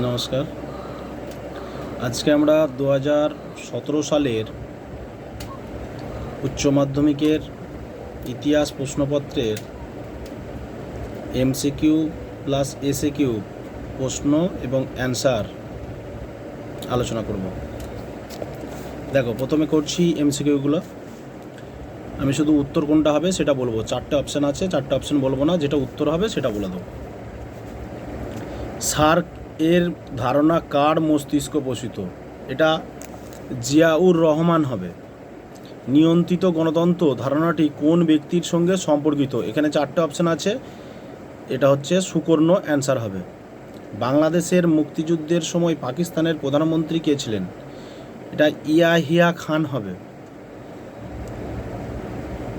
নমস্কার। আজকে আমরা 2017 সালের উচ্চ মাধ্যমিকের ইতিহাস প্রশ্নপত্রের এমসিকিউ প্লাস এসএকিউ প্রশ্ন এবং অ্যান্সার আলোচনা করব। দেখো, প্রথমে করছি এমসিকিউগুলো। আমি শুধু উত্তর কোনটা হবে সেটা বলবো। 4টে অপশান আছে, 4টে অপশান বলবো না, যেটা উত্তর হবে সেটা বলে দেবো। সার্ক এর ধারণা কার মস্তিষ্ক পোষিত? এটা জিয়াউর রহমান হবে। নিয়ন্ত্রিত গণতন্ত্র ধারণাটি কোন ব্যক্তির সঙ্গে সম্পর্কিত? এখানে 4টে অপশান আছে, এটা হচ্ছে সুকর্ণ অ্যান্সার হবে। বাংলাদেশের মুক্তিযুদ্ধের সময় পাকিস্তানের প্রধানমন্ত্রী কে ছিলেন? এটা ইয়াহিয়া খান হবে।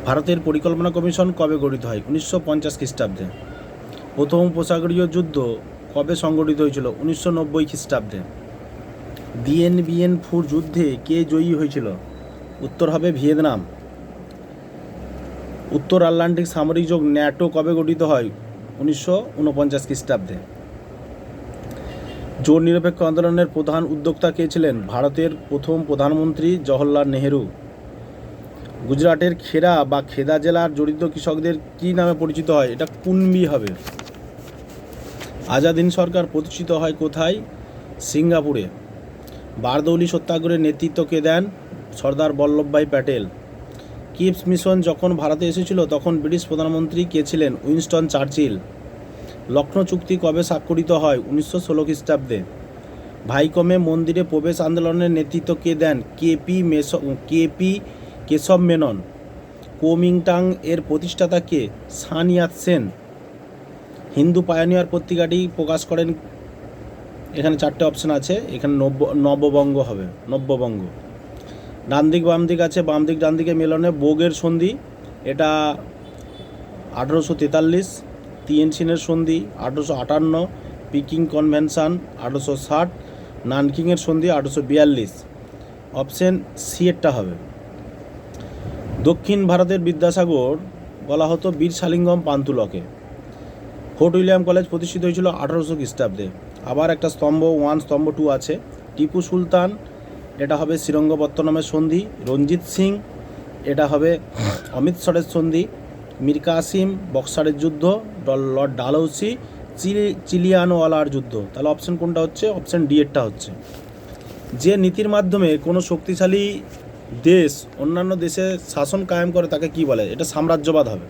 ভারতের পরিকল্পনা কমিশন কবে গঠিত হয়? 1950 খ্রিস্টাব্দে। প্রথম উপসাগরীয় যুদ্ধ কবে সংগঠিত হয়েছিল? 1990 খ্রিস্টাব্দে। বিএন বিএন ফোর যুদ্ধে কে জয়ী হয়েছিল? উত্তর হবে ভিয়েতনাম। উত্তর আটলান্টিক সামরিক জোট ন্যাটো কবে গঠিত হয়? 1949 খ্রিস্টাব্দে। জোট নিরপেক্ষ আন্দোলনের প্রধান উদ্যোক্তা কে ছিলেন? ভারতের প্রথম প্রধানমন্ত্রী জওহরলাল নেহেরু। গুজরাটের খেরা বা খেদা জেলার জড়িত কৃষকদের কী নামে পরিচিত হয়? এটা কুনবি হবে। আজাদ হিন্দ সরকার প্রতিষ্ঠিত হয় কোথায়? সিঙ্গাপুরে। বারদৌলি সত্যাগ্রহের নেতৃত্ব কে দেন? সর্দার বল্লভভাই প্যাটেল। কিপস মিশন যখন ভারতে এসেছিল তখন ব্রিটিশ প্রধানমন্ত্রী কে ছিলেন? Winston Churchill. লখনৌ চুক্তি কবে স্বাক্ষরিত হয়? 1916 খ্রিস্টাব্দে। ভাইকমে মন্দিরে প্রবেশ আন্দোলনের নেতৃত্ব কে দেন? কেপি কেশব মেনন। কুওমিন্টাং এর প্রতিষ্ঠাতা কে? সান ইয়াত সেন। হিন্দু পায়োনিয়ার পত্রিকাটি প্রকাশ করেন? এখানে 4টে অপশান আছে, এখানে নববঙ্গ হবে। নব্যবঙ্গ। ডান দিক বাম দিক আছে, বাম দিক ডান দিকে মেলনে বোগের সন্ধি, এটা 1843। তিয়েনশিনের সন্ধি 1858। Peking convention 1860। নানকিংয়ের সন্ধি 1842। অপশান সি এরটা হবে। দক্ষিণ ভারতের বিদ্যাসাগর বলা হতো বীর শালিঙ্গম পান্তুলকে। ফোর্ট উইলিয়াম কলেজ প্রতিষ্ঠিত হয়েছিল 1800 খ্রিস্টাব্দে। আবার একটা স্তম্ভ 1 স্তম্ভ 2 আছে। টিপু সুলতান, এটা হবে শ্রীরঙ্গপত্তনমের সন্ধি। রঞ্জিত সিং, এটা হবে অমৃতসরের সন্ধি। মীর কাসিম বক্সারের যুদ্ধ। লর্ড ডালহৌসি চিলিয়ানওয়ালার যুদ্ধ। তাহলে অপশান কোনটা হচ্ছে? অপশান ডি এরটা হচ্ছে। যে নীতির মাধ্যমে কোনো শক্তিশালী দেশ অন্যান্য দেশে শাসন কায়েম করে তাকে কি বলে? এটা সাম্রাজ্যবাদ হবে।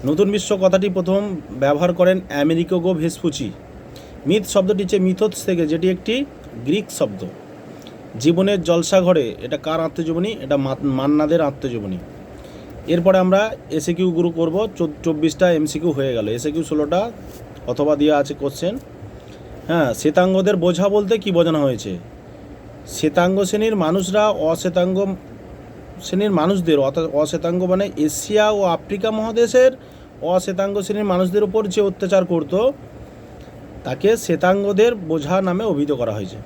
নতুন বিশ্ব কথাটি প্রথম ব্যবহার করেন আমেরিকো ভেসপুচি। মিথ শব্দটি হচ্ছে মিথোস থেকে, যেটি একটি গ্রিক শব্দ। জীবনের জলসাঘরে, এটা কার আত্মজীবনী? এটা মান্নাদের আত্মজীবনী। এরপরে আমরা এসএকিউ গুরু করব। 24টা এমসিকিউ হয়ে গেল। এসএকিউ 16টা অথবা দেওয়া আছে কোশ্চেন। হ্যাঁ, শ্বেতাঙ্গদের বোঝা বলতে কি বোঝানো হয়েছে? শ্বেতাঙ্গ শ্রেণীর মানুষরা অশ্বেতাঙ্গ শ্রেণীর মানুষদের, অর্থাৎ অশ্বেতাঙ্গ মানে এশিয়া ও আফ্রিকা মহাদেশের অশ্বেতাঙ্গ শ্রেণীর মানুষদের উপর যে অত্যাচার করত তাকে শ্বেতাঙ্গদের বোঝা নামে অভিহিত করা হয়েছে।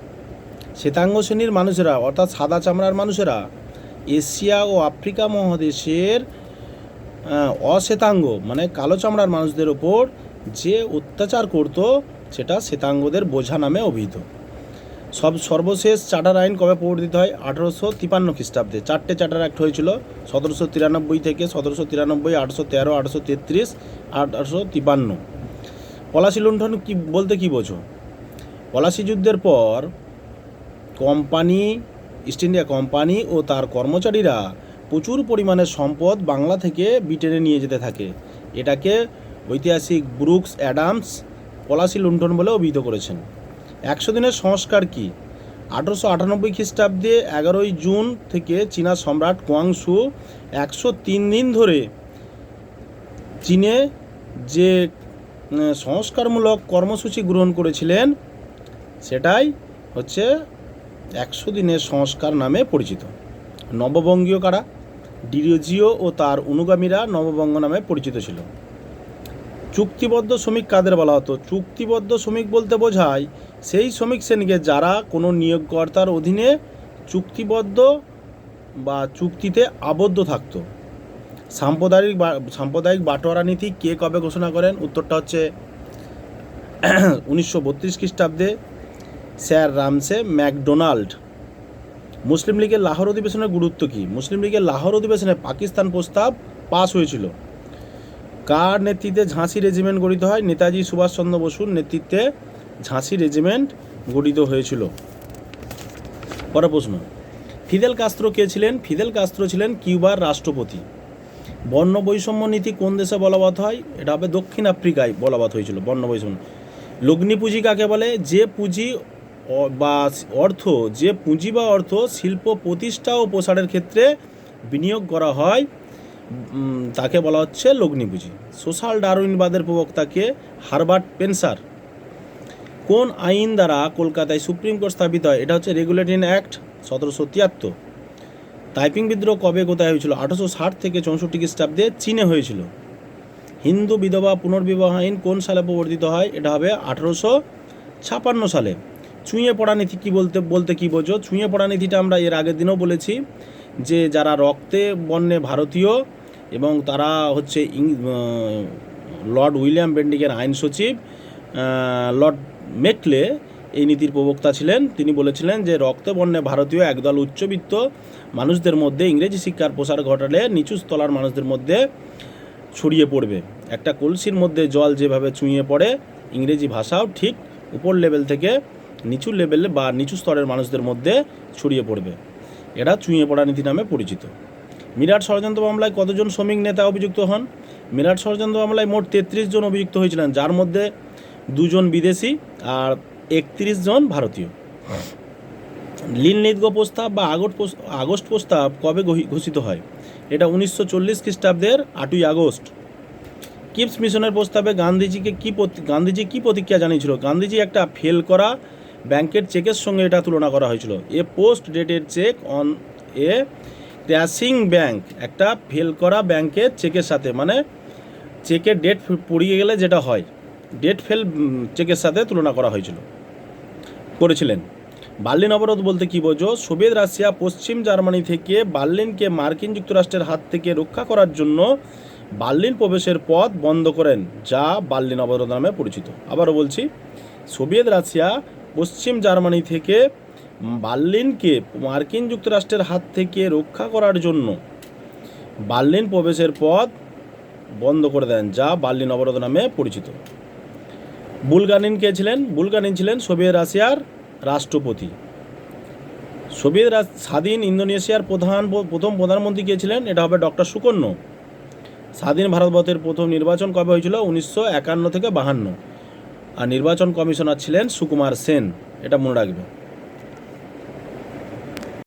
শ্বেতাঙ্গ শ্রেণীর মানুষেরা অর্থাৎ সাদা চামড়ার মানুষেরা এশিয়া ও আফ্রিকা মহাদেশের অশ্বেতাঙ্গ মানে কালো চামড়ার মানুষদের ওপর যে অত্যাচার করত সেটা শ্বেতাঙ্গদের বোঝা নামে অভিহিত। সর্বশেষ চার্টার আইন কবে প্রবর্তিত হয়? 1853 খ্রিস্টাব্দে। 4টে চার্টার অ্যাক্ট হয়েছিল 1793 থেকে 1793, 1813, 1833, 1853। পলাশি লুণ্ঠন কি বলতে কি বোঝো? পলাশি যুদ্ধের পর ইস্ট ইন্ডিয়া কোম্পানি ও তার কর্মচারীরা প্রচুর পরিমাণে সম্পদ বাংলা থেকে ব্রিটেনে নিয়ে যেতে থাকে। এটাকে ঐতিহাসিক ব্রুকস অ্যাডামস পলাশি লুণ্ঠন বলে অভিহিত করেছেন। 100 দিনের সংস্কার কি? 1898 খ্রিস্টাব্দে 11ই জুন থেকে চীনা সম্রাট কোয়াংশু 103 দিন ধরে চীনে যে সংস্কারমূলক কর্মসূচি গ্রহণ করেছিলেন সেটাই হচ্ছে 100 দিনের সংস্কার নামে পরিচিত। নববঙ্গীয় কারা? ডিরোজিও ও তার অনুগামীরা নববঙ্গ নামে পরিচিত ছিল। চুক্তিবদ্ধ শ্রমিক কাদের বলা হতো? চুক্তিবদ্ধ শ্রমিক বলতে বোঝায় সেই শ্রমিক শ্রেণীকে যারা কোনো নিয়োগকর্তার অধীনে চুক্তিবদ্ধ বা চুক্তিতে আবদ্ধ থাকত। সাম্প্রদায়িক বাটোয়ারা নীতি কে কবে ঘোষণা করেন? উত্তরটা হচ্ছে 1932 খ্রিস্টাব্দে। Sir রামসে McDonald. মুসলিম লীগের লাহোর অধিবেশনের গুরুত্ব কী? মুসলিম লীগের লাহোর অধিবেশনে পাকিস্তান প্রস্তাব পাস হয়েছিল। কার নেতৃত্বে ঝাঁসি রেজিমেন্ট গঠিত হয়? নেতাজি সুভাষচন্দ্র বসুর নেতৃত্বে ঝাঁসি রেজিমেন্ট গঠিত হয়েছিল। পরের প্রশ্ন, ফিদেল কাস্ত্রো কে ছিলেন? ফিদেল কাস্ত্রো ছিলেন কিউবার রাষ্ট্রপতি। বর্ণ বৈষম্য নীতি কোন দেশে বলবৎ হয়? এটা হবে দক্ষিণ আফ্রিকায় বলবৎ হয়েছিল বর্ণ বৈষম্য। লগ্নি পুঁজি কাকে বলে? যে পুঁজি বা অর্থ, যে পুঁজি বা অর্থ শিল্প প্রতিষ্ঠা ও প্রসারের ক্ষেত্রে বিনিয়োগ করা হয় তাকে বলা হচ্ছে লগ্নি পুঁজি। সোশ্যাল ডারউইনবাদের প্রবক্তাকে? Herbert Spencer. কোন আইন দ্বারা কলকাতায় সুপ্রিম কোর্ট স্থাপিত হয়? এটা হচ্ছে রেগুলেটিং অ্যাক্ট 1773। তাইপিং বিদ্রোহ কবে কোথায় হয়েছিল? 1860 থেকে 64 খ্রিস্টাব্দে চীনে হয়েছিল। হিন্দু বিধবা পুনর্বিবাহ আইন কোন সালে প্রবর্তিত হয়? এটা হবে 1856 সালে। ছুঁয়ে পড়া নীতি কী বলতে কী বোঝো? ছুঁয়ে পড়া নীতিটা আমরা এর আগের দিনও বলেছি যে যারা রক্তে বর্ণে ভারতীয় এবং তারা হচ্ছে লর্ড উইলিয়াম বেন্টিকের আইন সচিব লর্ড মেকলে এই নীতির প্রবক্তা ছিলেন। তিনি বলেছিলেন যে রক্তে বর্ণে ভারতীয় একদল উচ্চবিত্ত মানুষদের মধ্যে ইংরেজি শিক্ষার প্রসার ঘটালে নিচু স্তলার মানুষদের মধ্যে ছড়িয়ে পড়বে। একটা কলসির মধ্যে জল যেভাবে চুঁইয়ে পড়ে, ইংরেজি ভাষাও ঠিক উপর লেভেল থেকে নিচু লেভেলে বা নিচু স্তরের মানুষদের মধ্যে ছড়িয়ে পড়বে। এরা চুঁইয়ে পড়া নীতি নামে পরিচিত। মিরাট ষড়যন্ত্র মামলায় কতজন শ্রমিক নেতা অভিযুক্ত হন? মিরাট ষড়যন্ত্র মামলায় মোট 33 জন অভিযুক্ত হয়েছিলেন, যার মধ্যে 2 জন বিদেশি আর 31 জন ভারতীয়। লিনলিথগো প্রস্তাব বা আগস্ট প্রস্তাব কবে ঘোষিত হয়? এটা 1940 খ্রিস্টাব্দের 8ই আগস্ট। কিপস মিশনের প্রস্তাবে গান্ধীজি কি প্রতিক্রিয়া জানিয়েছিল? গান্ধীজি একটা ফেল করা ব্যাংকের চেকের সঙ্গে এটা তুলনা করা হয়েছিল। A post dated cheque on a crashing bank, একটা ফেল করা ব্যাংকের চেকের সাথে, মানে চেকের ডেট পড়িয়ে গেলে যেটা হয়, ডেট ফেল চেকের সাথে তুলনা করা করেছিলেন। বার্লিন অবরোধ বলতে কী বোঝো? সোভিয়েত রাশিয়া পশ্চিম জার্মানি থেকে বার্লিনকে মার্কিন যুক্তরাষ্ট্রের হাত থেকে রক্ষা করার জন্য বার্লিন প্রবেশের পথ বন্ধ করেন, যা বার্লিন অবরোধ নামে পরিচিত। আবারও বলছি, সোভিয়েত রাশিয়া পশ্চিম জার্মানি থেকে বার্লিনকে মার্কিন যুক্তরাষ্ট্রের হাত থেকে রক্ষা করার জন্য বার্লিন প্রবেশের পথ বন্ধ করে দেন, যা বার্লিন অবরোধ নামে পরিচিত। বুলগারিন কে ছিলেন? বুলগারিন ছিলেন সোভিয়েত রাশিয়ার রাষ্ট্রপতি। স্বাধীন ইন্দোনেশিয়ার প্রথম প্রধানমন্ত্রী কে ছিলেন? এটা হবে ডক্টর সুকর্ণ। স্বাধীন ভারতবর্ষের প্রথম নির্বাচন কবে হয়েছিল? 1951 থেকে 52। আর নির্বাচন কমিশনার ছিলেন সুকুমার সেন, এটা মনে রাখবে।